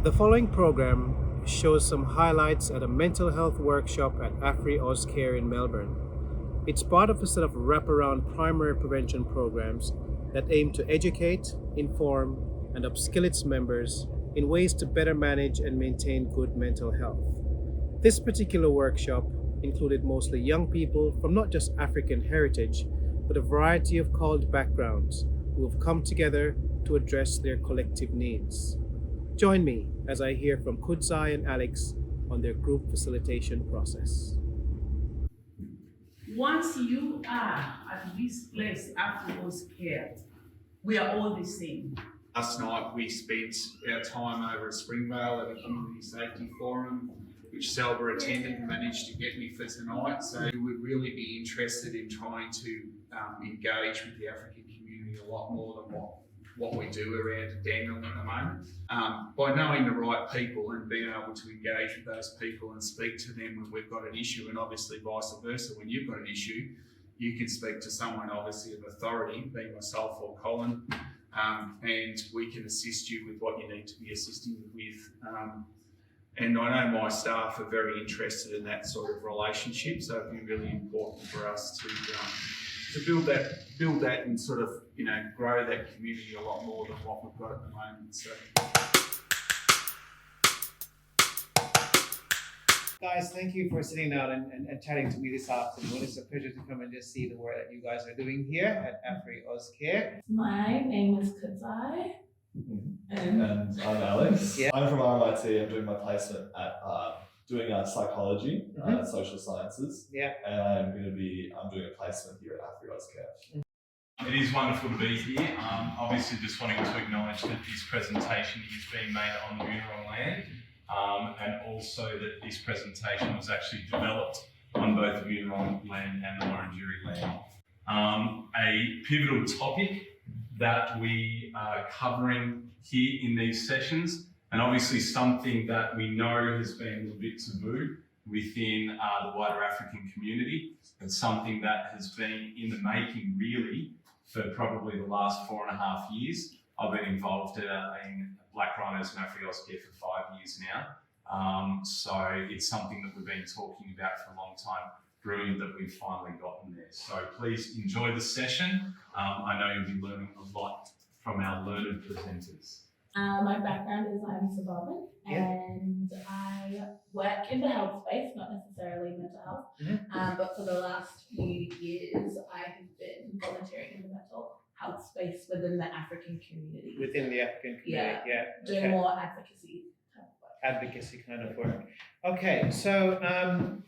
The following program shows some highlights at a mental health workshop at Afri-Aus in Melbourne. It's part of a set of wraparound primary prevention programs that aim to educate, inform, and upskill its members in ways to better manage and maintain good mental health. This particular workshop included mostly young people from not just African heritage, but a variety of college backgrounds who have come together to address their collective needs. Join me as I hear from Kudzai and Alex on their group facilitation process. Once you are at this place, Afri-Aus care, we are all the same. Last night we spent our time over at Springvale at a community safety forum, which Selva attended and managed to get me for tonight. So we would really be interested in trying to engage with the African community a lot more than what we do around Daniel at the moment. By knowing the right people and being able to engage with those people and speak to them when we've got an issue, and obviously vice versa, when you've got an issue, you can speak to someone obviously of authority, being myself or Colin, and we can assist you with what you need to be assisting with. And I know my staff are very interested in that sort of relationship, so it'd be really important for us to build that and sort of, grow that community a lot more than what we've got at the moment. So. Guys, thank you for sitting down and chatting to me this afternoon. It's a pleasure to come and just see the work that you guys are doing here at Afri-Aus Care. My name is Kudzai. And I'm Alex. Yeah. I'm from RMIT. I'm doing my placement at doing psychology and social sciences. Yeah. And I'm doing a placement here at Afri-Aus Care. It is wonderful to be here. Obviously, just wanting to acknowledge that this presentation is being made on Wurundjeri land, and also that this presentation was actually developed on both the Wurundjeri land and the Wurundjeri land. A pivotal topic that we are covering here in these sessions, and obviously something that we know has been a little bit taboo within the wider African community, and something that has been in the making really for probably the last 4.5 years. I've been involved in Black Rhinos and Afri-Aus Care for 5 years now. So it's something that we've been talking about for a long time. Brilliant that we've finally gotten there. So please enjoy the session. I know you'll be learning a lot from our learned presenters. My background is I'm suburban and I work in the health space, not necessarily mental health, but for the last few years I have been volunteering in the mental health space within the African community. Within the African community, yeah. Doing more advocacy kind of work. Advocacy kind of work. Okay, so,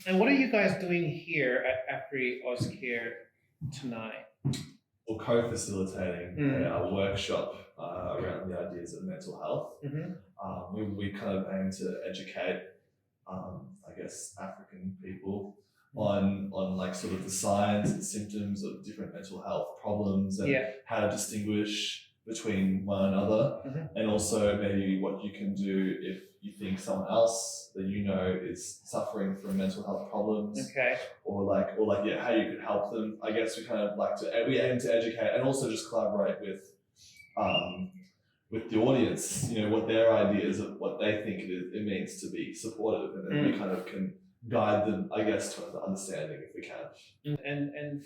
and what are you guys doing here at Afri-Aus Care tonight? We're co-facilitating a workshop around the ideas of mental health. We kind of aim to educate, African people on like sort of the signs and symptoms of different mental health problems and how to distinguish between one another, and also maybe what you can do if you think someone else that you know is suffering from mental health problems, or how you could help them. I guess we aim to educate and also just collaborate with the audience, what their ideas of what they think it means to be supportive, and then we kind of can guide them, I guess, to the understanding if we can. And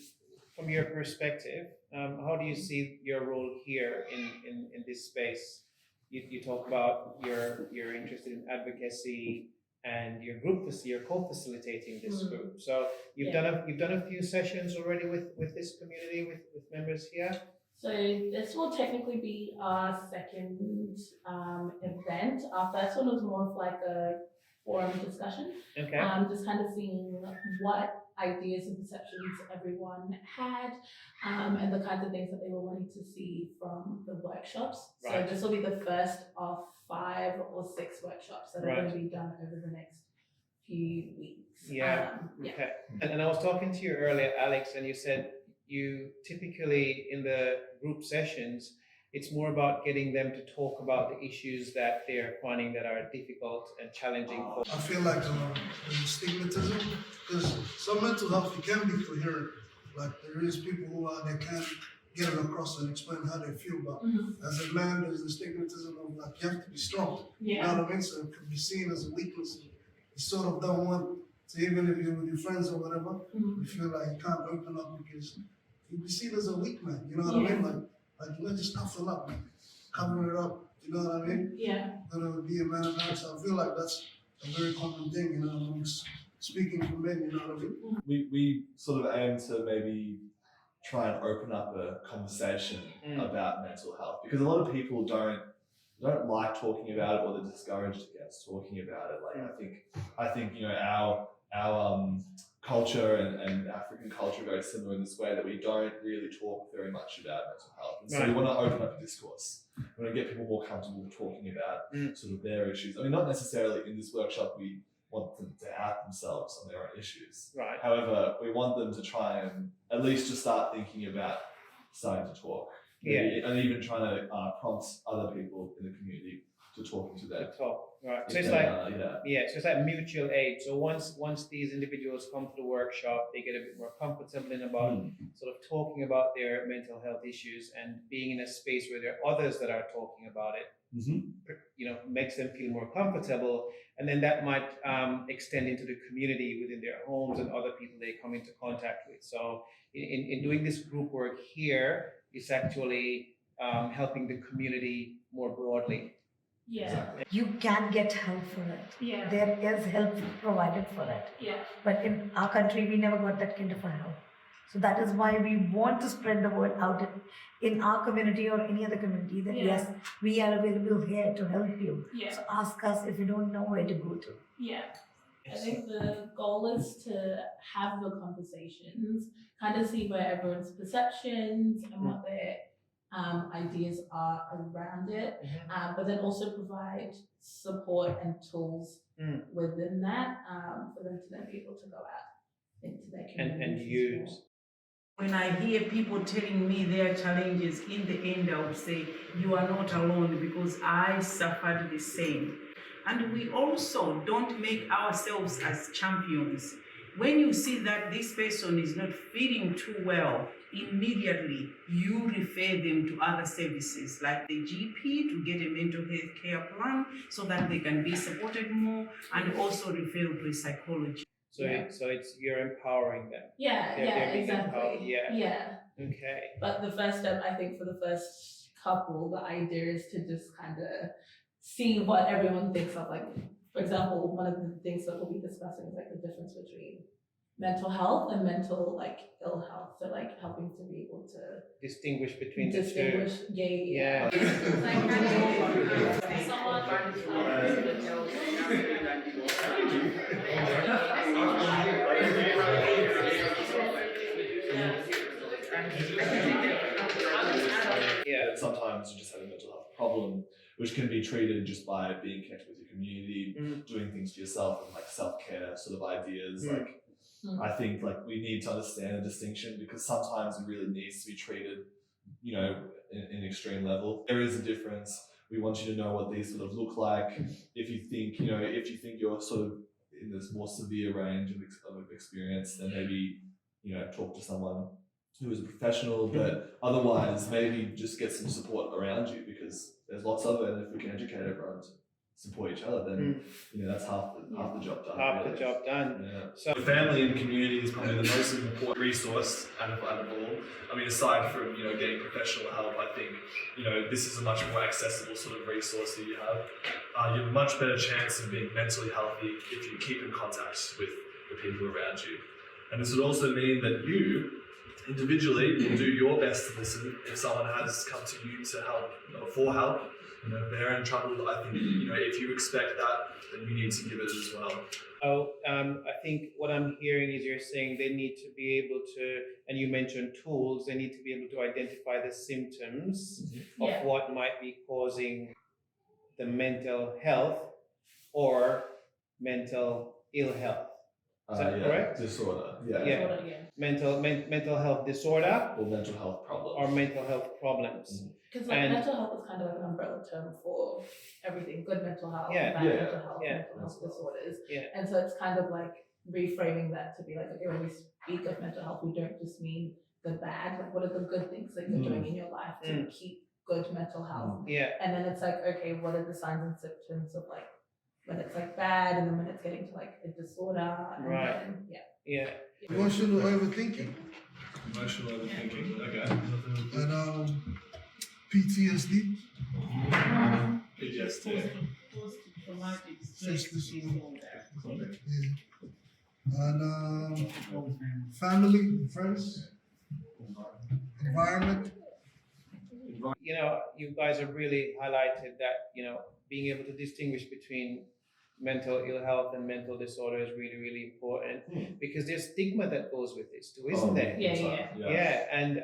from your perspective, how do you see your role here in this space? You talk about you're interested in advocacy and you're co-facilitating this group. So you've done a few sessions already with this community, with members here. So this will technically be our second event. Our first one was more of like a forum discussion. Just kind of seeing what ideas and perceptions everyone had, and the kinds of things that they were wanting to see from the workshops. So this will be the first of 5 or 6 workshops that are going to be done over the next few weeks. Okay. And I was talking to you earlier, Alex, and you said you typically in the group sessions, it's more about getting them to talk about the issues that they're finding that are difficult and challenging. I feel like there's stigmatism, because some mental health, you can be coherent. Like there is people who they can get it across and explain how they feel. But as a man, there's the stigmatism of like you have to be strong. You know what I mean? So it could be seen as a weakness. You sort of don't want to, even if you're with your friends or whatever, you feel like you can't open up because you'd be seen as a weak man. You know what I mean? Like just toughen up, man. Cover it up. You know what I mean? Yeah. Be a man of man. So I feel like that's a very common thing, you know, amongst speaking for men, you know what I mean? We sort of aim to maybe try and open up a conversation about mental health, because a lot of people don't like talking about it, or they're discouraged against talking about it. Like I think you know our culture and African culture are very similar in this way, that we don't really talk very much about mental health, and so we want to open up a discourse. We want to get people more comfortable talking about sort of their issues. I mean, not necessarily in this workshop we want them to out themselves on their own issues. Right. However, we want them to try and at least just start thinking about starting to talk. Yeah. And even trying to prompt other people in the community to talk to them. Right. So it's so it's like mutual aid. So once these individuals come to the workshop, they get a bit more comfortable about sort of talking about their mental health issues, and being in a space where there are others that are talking about it, you know, makes them feel more comfortable, and then that might extend into the community within their homes and other people they come into contact with. So in doing this group work here, it's actually helping the community more broadly. Yeah. Exactly. You can get help for it. Yeah. There is help provided for it. Yeah. But in our country, we never got that kind of a help. So that is why we want to spread the word out in our community or any other community that yes, we are available here to help you. Yeah. So ask us if you don't know where to go to. Yeah. I think the goal is to have the conversations, kind of see where everyone's perceptions and what their ideas are around it, but then also provide support and tools within that for them to then be able to go out into their communities And use. When I hear people telling me their challenges, in the end I would say, you are not alone, because I suffered the same. And we also don't make ourselves as champions. When you see that this person is not feeling too well, immediately you refer them to other services like the GP to get a mental health care plan so that they can be supported more, and also refer to a psychologist. So it's you're empowering them. Yeah, They're being exactly. empowered. Yeah. Okay. But the first step, I think, for the first couple, the idea is to just kind of see what everyone thinks of. Like, for example, one of the things that we'll be discussing is like the difference between mental health and mental ill health. So like helping to be able to Distinguish between the distinguish. two. Yeah. Yeah. Sometimes you just have a mental health problem, which can be treated just by being connected with your community, doing things for yourself, and like self-care sort of ideas. Like, I think like we need to understand the distinction, because sometimes it really needs to be treated, you know, in extreme level. There is a difference. We want you to know what these sort of look like. If you think you're sort of in this more severe range of experience, then maybe, you know, talk to someone who is a professional, but otherwise maybe just get some support around you, because there's lots of it, and if we can educate everyone to support each other, then you know that's half the job done. Half really. the job done. Yeah. So The family and community is probably the most important resource out of all. I mean, aside from, you know, getting professional help, I think, you know, this is a much more accessible sort of resource that you have. You have a much better chance of being mentally healthy if you keep in contact with the people around you. And this would also mean that you, individually, will do your best to listen if someone has come to you to help, or for help. You know, if they're in trouble, I think, you know, if you expect that, then you need to give it as well. I think what I'm hearing is you're saying they need to be able to, and you mentioned tools, they need to be able to identify the symptoms of what might be causing the mental health or mental ill health. Is that correct? Disorder. Mental health disorder Or mental health problems. or mental health problems. Because like mental health is kind of like an umbrella term for everything. Good mental health, bad mental health, mental health disorders. Yeah. And so it's kind of like reframing that to be like, okay, when we speak of mental health, we don't just mean the bad, like what are the good things that you're doing in your life to keep good mental health? And then it's like, okay, what are the signs and symptoms of like when it's like bad, and then when it's getting to like a disorder, and then, Emotional overthinking Emotional overthinking. Okay. and PTSD. PTSD. Post-traumatic stress disorder. And family, friends, environment. You know, you guys have really highlighted that, you know, being able to distinguish between mental ill health and mental disorder is really, really important because there's stigma that goes with this too, isn't there? Yeah. And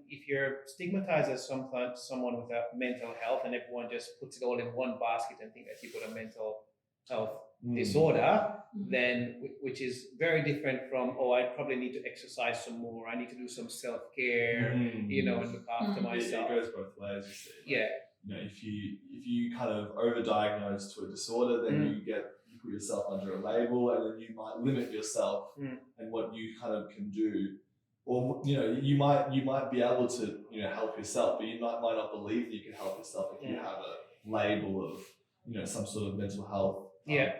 if you're stigmatized as someone with a mental health, and everyone just puts it all in one basket and think that you've got a mental health disorder, then which is very different from, oh, I probably need to exercise some more, I need to do some self-care, you know, and look after myself. It goes both ways, you see. Yeah. You know, if you kind of overdiagnose to a disorder, then you put yourself under a label, and then you might limit yourself and what you kind of can do. Or, you know, you might be able to, you know, help yourself, but you might not believe that you can help yourself if you have a label of, you know, some sort of mental health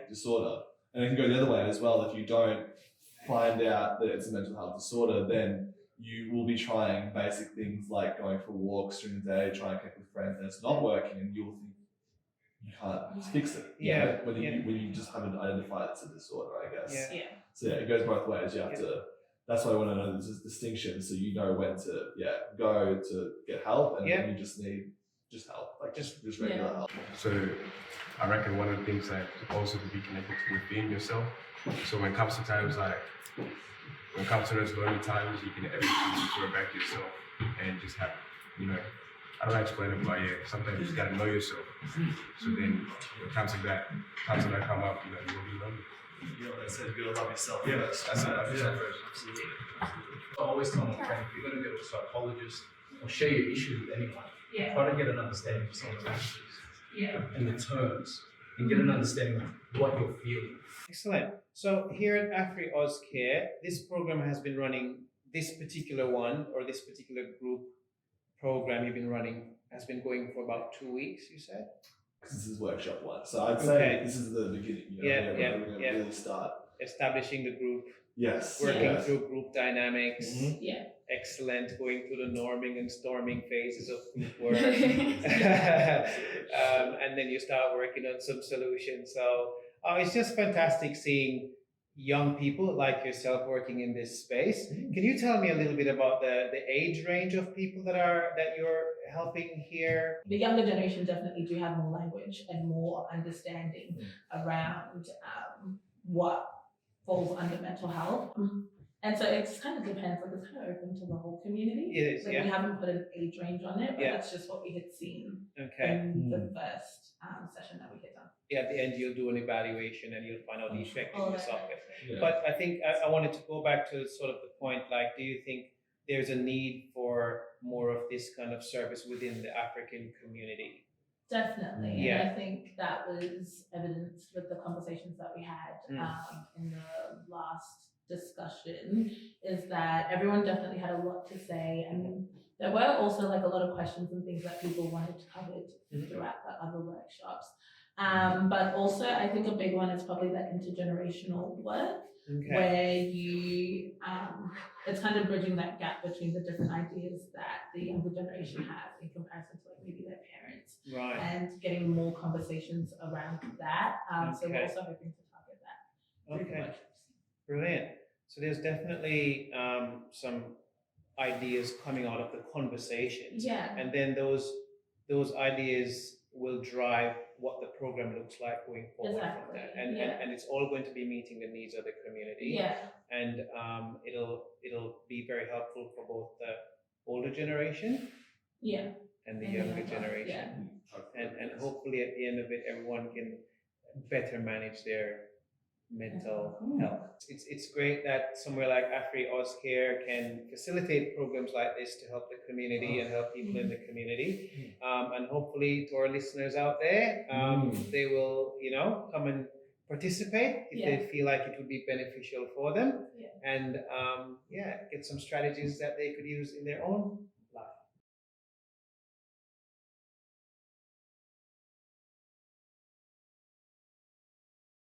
disorder. And it can go the other way as well. If you don't find out that it's a mental health disorder, then you will be trying basic things like going for walks during the day, trying to connect with friends, and it's not working, and you'll think you can't fix it. When you just haven't identified it's a disorder, I guess. So it goes both ways. You have to. That's why I want to know this distinction, so you know when to go to get help, and when you just need help, like just regular help. So I reckon one of the things that also to be connected within yourself. So when it comes to times like, when it comes to those lonely times, you can refer back to yourself and just have, you know, I don't know how to explain it, but sometimes you just gotta know yourself. So then when times like that come up, you know, you won't be lonely. You know what they said, you gotta love yourself first. That's it. Love yourself first. Absolutely. I always tell my friends, if you're going to go to a psychologist or share your issues with anyone, try to get an understanding of someone's issues and the terms, and get an understanding of what you're feeling. Excellent. So here at Afri-Aus Care, this program has been running, this particular one, or this particular group program you've been running, has been going for about 2 weeks, you said? This is workshop one. So I'd say this is the beginning. You know, we're going to really start establishing the group. Yes. Working through group dynamics. Excellent. Going through the norming and storming phases of group work. And then you start working on some solutions. So it's just fantastic seeing young people like yourself working in this space. Can you tell me a little bit about the age range of people that you're helping here? The younger generation definitely do have more language and more understanding around what falls under mental health. And so it kind of depends, like it's kind of open to the whole community. It is, We haven't put an age range on it, but that's just what we had seen in the first session that we had done. At the end, you'll do an evaluation and you'll find out the effectiveness of it. But I think I wanted to go back to sort of the point, like, do you think there's a need for more of this kind of service within the African community? Definitely. And I think that was evidenced with the conversations that we had in the last discussion, is that everyone definitely had a lot to say, and there were also like a lot of questions and things that people wanted covered throughout the other workshops. But also I think a big one is probably that intergenerational work, where you it's kind of bridging that gap between the different ideas that the younger generation have in comparison to like maybe their parents, and getting more conversations around that. So we're also hoping to target that through the workshops. Brilliant. So there's definitely some ideas coming out of the conversations. And then those ideas will drive what the program looks like going forward from that. And it's all going to be meeting the needs of the community. And it'll be very helpful for both the older generation and the younger generation. And hopefully at the end of it, everyone can better manage their mental health. It's great that somewhere like Afri-Aus Care can facilitate programs like this to help the community and help people in the community. And hopefully to our listeners out there, they will, come and participate if they feel like it would be beneficial for them, Yeah. and get some strategies that they could use in their own